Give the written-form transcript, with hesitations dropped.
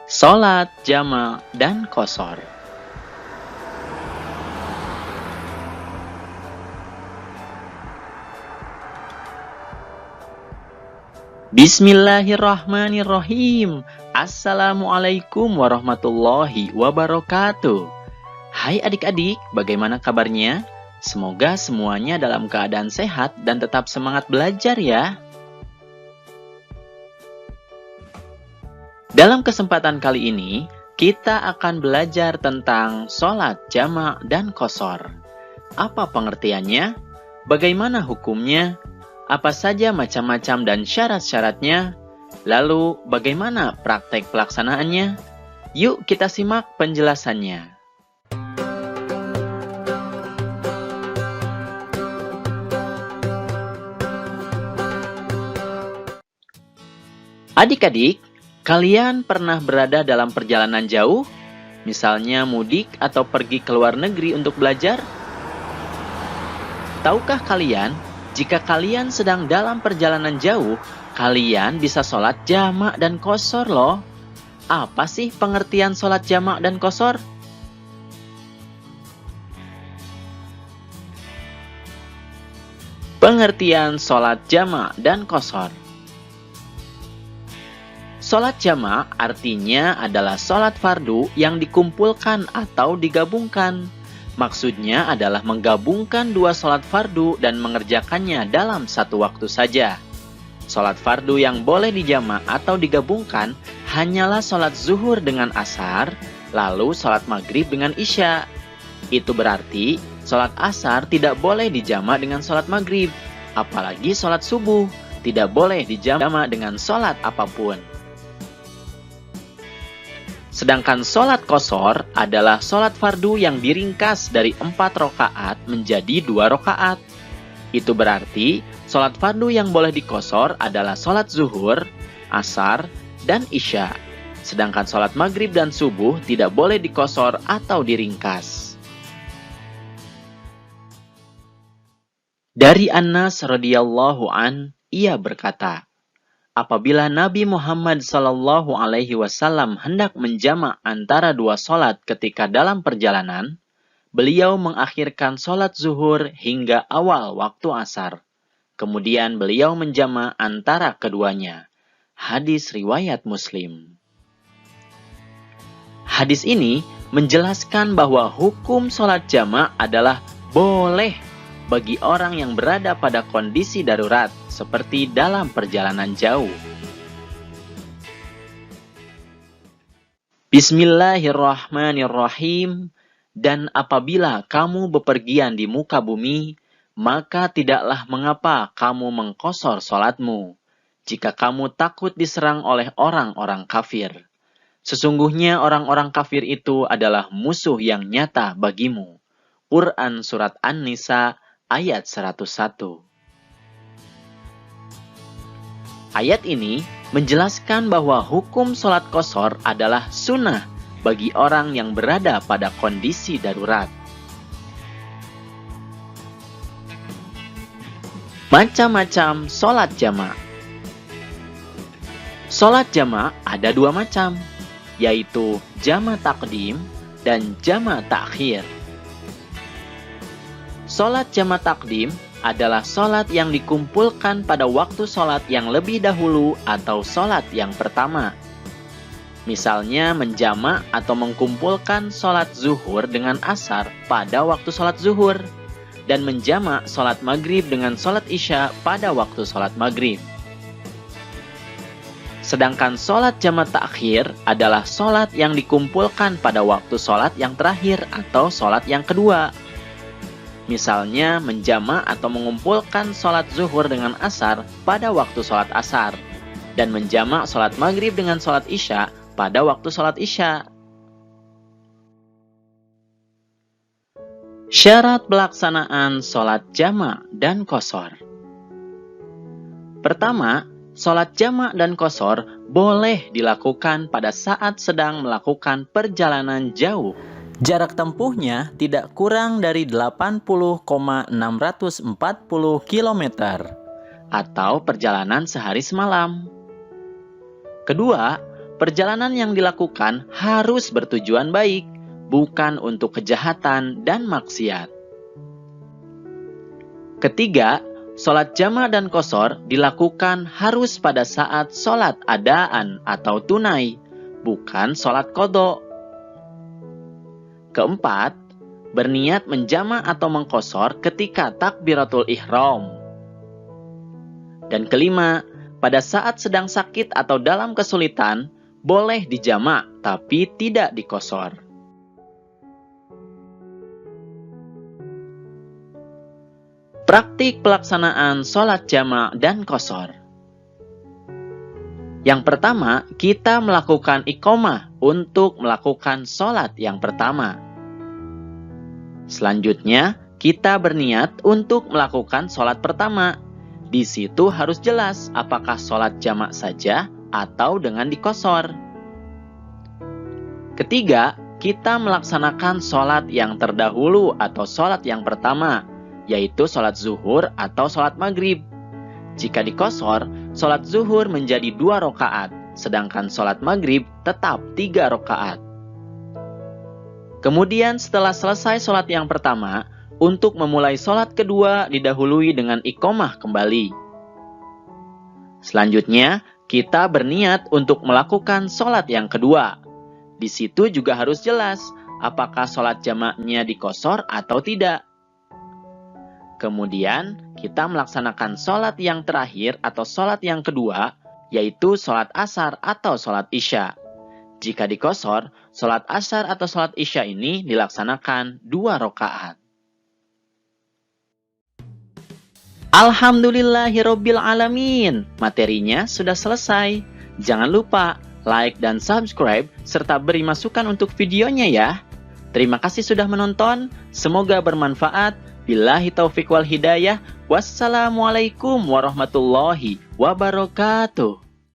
Sholat jama' dan qashar. Bismillahirrahmanirrahim. Assalamualaikum warahmatullahi wabarakatuh. Hai adik-adik, bagaimana kabarnya? Semoga semuanya dalam keadaan sehat dan tetap semangat belajar ya. Dalam kesempatan kali ini, kita akan belajar tentang sholat jama' dan qashar. Apa pengertiannya? Bagaimana hukumnya? Apa saja macam-macam dan syarat-syaratnya? Lalu, bagaimana praktek pelaksanaannya? Yuk kita simak penjelasannya. Adik-adik, kalian pernah berada dalam perjalanan jauh? Misalnya mudik atau pergi ke luar negeri untuk belajar? Tahukah kalian, jika kalian sedang dalam perjalanan jauh, kalian bisa sholat jama' dan qashar loh. Apa sih pengertian sholat jama' dan qashar? Pengertian sholat jama' dan qashar. Sholat jama' artinya adalah sholat fardu yang dikumpulkan atau digabungkan. Maksudnya adalah menggabungkan dua sholat fardu dan mengerjakannya dalam satu waktu saja. Sholat fardu yang boleh dijama' atau digabungkan hanyalah sholat zuhur dengan asar, lalu sholat maghrib dengan isya. Itu berarti sholat asar tidak boleh dijama' dengan sholat maghrib, apalagi sholat subuh tidak boleh dijama' dengan sholat apapun. Sedangkan sholat qashar adalah sholat fardu yang diringkas dari 4 rakaat menjadi 2 rakaat. Itu berarti sholat fardu yang boleh diqashar adalah sholat zuhur, asar, dan isya. Sedangkan sholat maghrib dan subuh tidak boleh diqashar atau diringkas. Dari Anas radhiyallahu an, ia berkata, apabila Nabi Muhammad SAW hendak menjama' antara dua sholat ketika dalam perjalanan, beliau mengakhirkan sholat zuhur hingga awal waktu asar. Kemudian beliau menjama' antara keduanya. Hadis riwayat Muslim. Hadis ini menjelaskan bahwa hukum sholat jama' adalah boleh bagi orang yang berada pada kondisi darurat, seperti dalam perjalanan jauh. Bismillahirrahmanirrahim. Dan apabila kamu bepergian di muka bumi, maka tidaklah mengapa kamu mengqashar sholatmu, jika kamu takut diserang oleh orang-orang kafir. Sesungguhnya orang-orang kafir itu adalah musuh yang nyata bagimu. Quran Surat An-Nisa ayat 101. Ayat ini menjelaskan bahwa hukum sholat qashar adalah sunnah bagi orang yang berada pada kondisi darurat. Macam-macam sholat jama'. Sholat jama' ada 2 macam, yaitu jama' taqdim dan jama' ta'khir. Sholat jama' taqdim adalah sholat yang dikumpulkan pada waktu sholat yang lebih dahulu atau sholat yang pertama. Misalnya menjama' atau mengkumpulkan sholat zuhur dengan asar pada waktu sholat zuhur, dan menjama' sholat maghrib dengan sholat isya pada waktu sholat maghrib. Sedangkan sholat jama' ta'khir adalah sholat yang dikumpulkan pada waktu sholat yang terakhir atau sholat yang kedua. Misalnya menjama' atau mengumpulkan sholat zuhur dengan asar pada waktu sholat asar, dan menjama' sholat maghrib dengan sholat isya pada waktu sholat isya. Syarat pelaksanaan sholat jama' dan qashar. Pertama, sholat jama' dan qashar boleh dilakukan pada saat sedang melakukan perjalanan jauh. Jarak tempuhnya tidak kurang dari 80,640 km atau perjalanan sehari semalam. Kedua, perjalanan yang dilakukan harus bertujuan baik, bukan untuk kejahatan dan maksiat. Ketiga, sholat jama' dan qashar dilakukan harus pada saat sholat adaan atau tunai, bukan sholat qadha. Keempat, berniat menjama' atau mengqashar ketika takbiratul ihram. Dan kelima, pada saat sedang sakit atau dalam kesulitan, boleh dijama' tapi tidak diqashar. Praktik pelaksanaan sholat jama' dan qashar. Yang pertama, kita melakukan iqamah untuk melakukan sholat yang pertama. Selanjutnya, kita berniat untuk melakukan sholat pertama. Di situ harus jelas apakah sholat jama' saja atau dengan diqashar. Ketiga, kita melaksanakan sholat yang terdahulu atau sholat yang pertama, yaitu sholat zuhur atau sholat maghrib. Jika diqashar, sholat zuhur menjadi 2 rakaat, sedangkan sholat maghrib tetap 3 rakaat. Kemudian setelah selesai sholat yang pertama, untuk memulai sholat kedua didahului dengan iqamah kembali. Selanjutnya, kita berniat untuk melakukan sholat yang kedua. Di situ juga harus jelas apakah sholat jamaknya diqashar atau tidak. Kemudian, kita melaksanakan sholat yang terakhir atau sholat yang kedua, yaitu sholat asar atau sholat isya. Jika diqashar, sholat asar atau sholat isya ini dilaksanakan 2 rakaat. Alhamdulillahirabbil alamin. Materinya sudah selesai. Jangan lupa like dan subscribe serta beri masukan untuk videonya ya. Terima kasih sudah menonton. Semoga bermanfaat. Billahi taufiq wal hidayah. Wassalamualaikum warahmatullahi wabarakatuh.